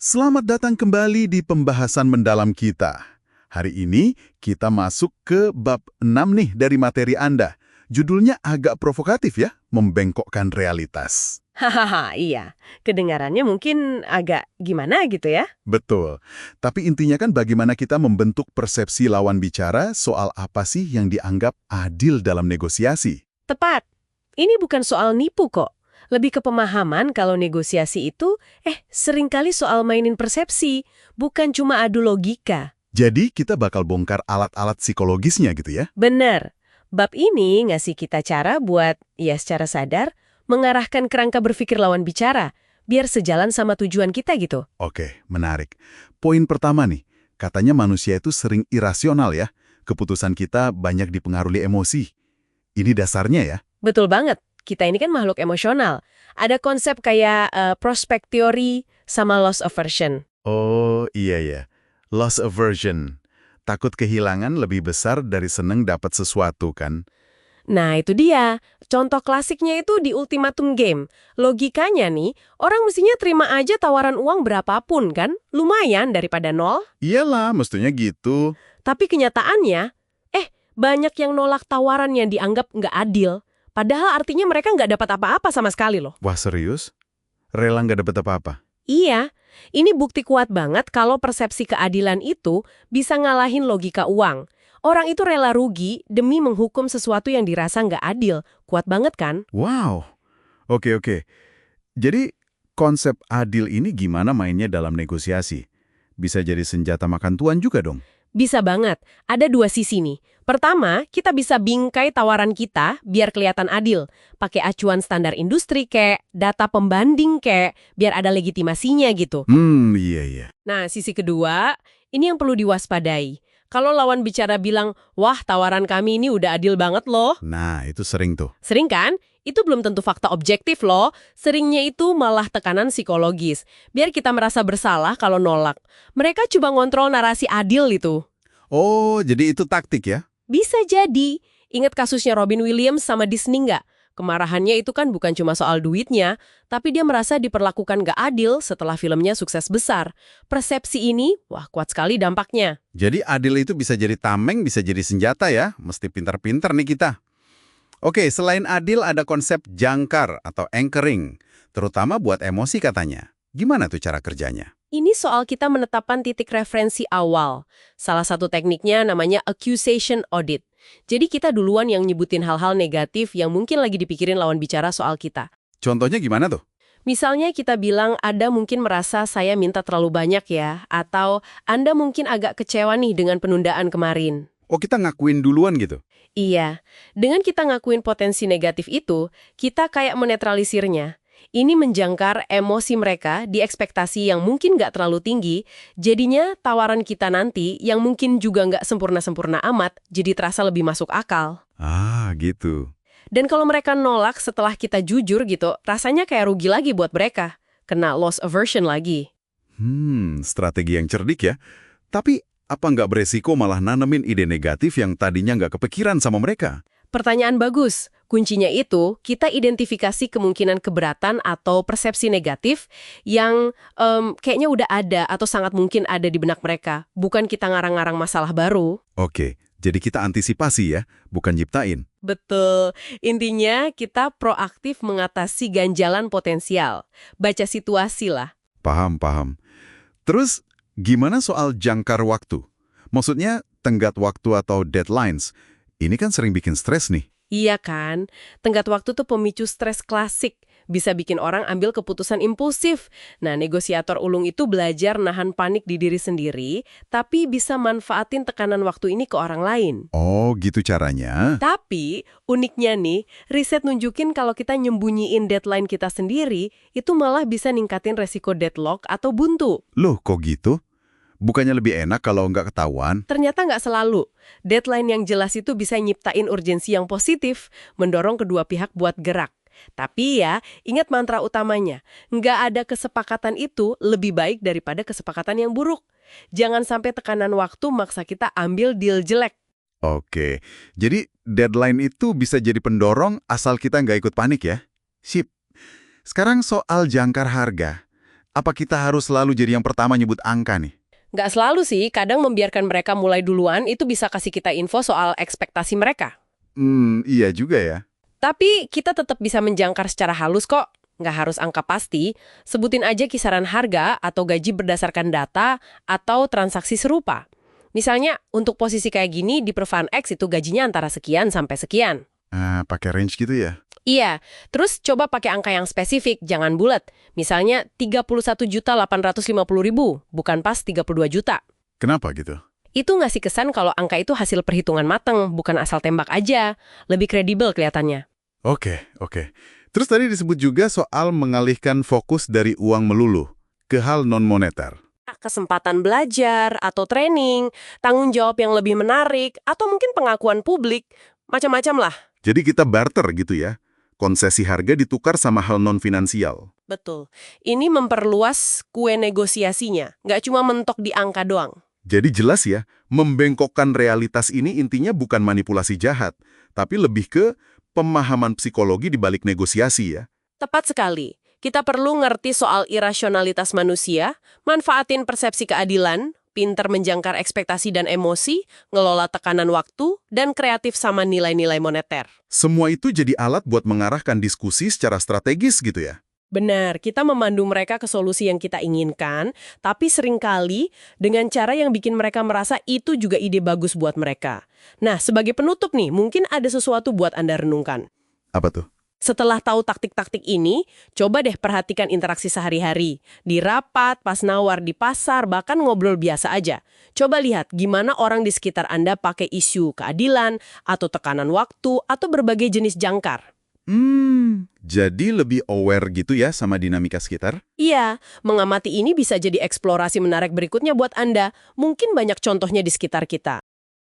Selamat datang kembali di pembahasan mendalam kita. Hari ini kita masuk ke bab 6 nih dari materi Anda. Judulnya agak provokatif ya, membengkokkan realitas. Hahaha, iya. Kedengarannya mungkin agak gimana gitu ya? Betul. Tapi intinya kan bagaimana kita membentuk persepsi lawan bicara soal apa sih yang dianggap adil dalam negosiasi. Tepat. Ini bukan soal nipu kok. Lebih ke pemahaman kalau negosiasi itu, seringkali soal mainin persepsi, bukan cuma adu logika. Jadi kita bakal bongkar alat-alat psikologisnya gitu ya. Benar. Bab ini ngasih kita cara buat, ya secara sadar, mengarahkan kerangka berpikir lawan bicara, biar sejalan sama tujuan kita gitu. Oke, menarik. Poin pertama nih, katanya manusia itu sering irasional ya. Keputusan kita banyak dipengaruhi emosi. Ini dasarnya ya. Betul banget. Kita ini kan makhluk emosional. Ada konsep kayak prospect theory sama loss aversion. Oh, iya ya. Loss aversion. Takut kehilangan lebih besar dari seneng dapat sesuatu kan? Nah, itu dia. Contoh klasiknya itu di ultimatum game. Logikanya nih, orang mestinya terima aja tawaran uang berapapun kan? Lumayan daripada nol. Iyalah, mestinya gitu. Tapi kenyataannya, banyak yang nolak tawaran yang dianggap nggak adil. Padahal artinya mereka nggak dapat apa-apa sama sekali loh. Wah, serius? Rela nggak dapat apa-apa? Iya, ini bukti kuat banget kalau persepsi keadilan itu bisa ngalahin logika uang. Orang itu rela rugi demi menghukum sesuatu yang dirasa nggak adil. Kuat banget kan? Wow. Oke. Jadi, konsep adil ini gimana mainnya dalam negosiasi? Bisa jadi senjata makan tuan juga dong? Bisa banget. Ada dua sisi nih. Pertama, kita bisa bingkai tawaran kita biar kelihatan adil. Pakai acuan standar industri kayak data pembanding kayak biar ada legitimasinya gitu. Iya. Nah, sisi kedua, ini yang perlu diwaspadai. Kalau lawan bicara bilang, wah tawaran kami ini udah adil banget loh. Nah, itu sering tuh. Sering kan? Itu belum tentu fakta objektif loh. Seringnya itu malah tekanan psikologis. Biar kita merasa bersalah kalau nolak. Mereka coba ngontrol narasi adil itu. Oh, jadi itu taktik ya? Bisa jadi. Ingat kasusnya Robin Williams sama Disney nggak? Kemarahannya itu kan bukan cuma soal duitnya, tapi dia merasa diperlakukan nggak adil setelah filmnya sukses besar. Persepsi ini, wah kuat sekali dampaknya. Jadi adil itu bisa jadi tameng, bisa jadi senjata ya? Mesti pintar-pintar nih kita. Oke, selain adil ada konsep jangkar atau anchoring, terutama buat emosi katanya. Gimana tuh cara kerjanya? Ini soal kita menetapkan titik referensi awal. Salah satu tekniknya namanya accusation audit. Jadi kita duluan yang nyebutin hal-hal negatif yang mungkin lagi dipikirin lawan bicara soal kita. Contohnya gimana tuh? Misalnya kita bilang, Anda mungkin merasa saya minta terlalu banyak ya, atau Anda mungkin agak kecewa nih dengan penundaan kemarin. Oh, kita ngakuin duluan gitu? Iya, dengan kita ngakuin potensi negatif itu, kita kayak menetralisirnya. Ini menjangkar emosi mereka di ekspektasi yang mungkin nggak terlalu tinggi, jadinya tawaran kita nanti yang mungkin juga nggak sempurna-sempurna amat, jadi terasa lebih masuk akal. Ah, gitu. Dan kalau mereka nolak setelah kita jujur gitu, rasanya kayak rugi lagi buat mereka. Kena loss aversion lagi. Strategi yang cerdik ya. Tapi apa nggak beresiko malah nanemin ide negatif yang tadinya nggak kepikiran sama mereka? Pertanyaan bagus. Kuncinya itu, kita identifikasi kemungkinan keberatan atau persepsi negatif yang kayaknya udah ada atau sangat mungkin ada di benak mereka. Bukan kita ngarang-ngarang masalah baru. Oke, jadi kita antisipasi ya, bukan nyiptain. Betul. Intinya, kita proaktif mengatasi ganjalan potensial. Baca situasi lah. Paham. Terus, gimana soal jangkar waktu? Maksudnya, tenggat waktu atau deadlines. Ini kan sering bikin stres nih. Iya kan? Tenggat waktu tuh pemicu stres klasik. Bisa bikin orang ambil keputusan impulsif. Nah, negosiator ulung itu belajar nahan panik di diri sendiri, tapi bisa manfaatin tekanan waktu ini ke orang lain. Oh, gitu caranya. Tapi, uniknya nih, riset nunjukin kalau kita nyembunyiin deadline kita sendiri, itu malah bisa ningkatin resiko deadlock atau buntu. Loh, kok gitu? Bukannya lebih enak kalau nggak ketahuan? Ternyata nggak selalu. Deadline yang jelas itu bisa nyiptain urgensi yang positif, mendorong kedua pihak buat gerak. Tapi ya, ingat mantra utamanya, nggak ada kesepakatan itu lebih baik daripada kesepakatan yang buruk. Jangan sampai tekanan waktu maksa kita ambil deal jelek. Oke, jadi deadline itu bisa jadi pendorong asal kita nggak ikut panik ya? Sip. Sekarang soal jangkar harga. Apa kita harus selalu jadi yang pertama nyebut angka nih? Nggak selalu sih, kadang membiarkan mereka mulai duluan itu bisa kasih kita info soal ekspektasi mereka. Iya juga ya. Tapi kita tetap bisa menjangkar secara halus kok. Nggak harus angka pasti, sebutin aja kisaran harga atau gaji berdasarkan data atau transaksi serupa. Misalnya, untuk posisi kayak gini di perusahaan X itu gajinya antara sekian sampai sekian. Pakai range gitu ya? Iya, terus coba pakai angka yang spesifik, jangan bulat. Misalnya 31.850.000, bukan pas 32 juta. Kenapa gitu? Itu ngasih kesan kalau angka itu hasil perhitungan mateng, bukan asal tembak aja. Lebih kredibel kelihatannya. Oke. Terus tadi disebut juga soal mengalihkan fokus dari uang melulu ke hal non-moneter. Kesempatan belajar atau training, tanggung jawab yang lebih menarik, atau mungkin pengakuan publik, macam-macam lah. Jadi kita barter gitu ya? Konsesi harga ditukar sama hal non-finansial. Betul. Ini memperluas kue negosiasinya, nggak cuma mentok di angka doang. Jadi jelas ya, membengkokkan realitas ini intinya bukan manipulasi jahat, tapi lebih ke pemahaman psikologi di balik negosiasi ya. Tepat sekali. Kita perlu ngerti soal irasionalitas manusia, manfaatin persepsi keadilan, pinter menjangkar ekspektasi dan emosi, ngelola tekanan waktu, dan kreatif sama nilai-nilai moneter. Semua itu jadi alat buat mengarahkan diskusi secara strategis gitu ya. Benar, kita memandu mereka ke solusi yang kita inginkan, tapi seringkali dengan cara yang bikin mereka merasa itu juga ide bagus buat mereka. Nah, sebagai penutup nih, mungkin ada sesuatu buat Anda renungkan. Apa tuh? Setelah tahu taktik-taktik ini, coba deh perhatikan interaksi sehari-hari. Di rapat, pas nawar di pasar, bahkan ngobrol biasa aja. Coba lihat gimana orang di sekitar Anda pakai isu keadilan, atau tekanan waktu, atau berbagai jenis jangkar. Jadi lebih aware gitu ya sama dinamika sekitar? Iya, mengamati ini bisa jadi eksplorasi menarik berikutnya buat Anda. Mungkin banyak contohnya di sekitar kita.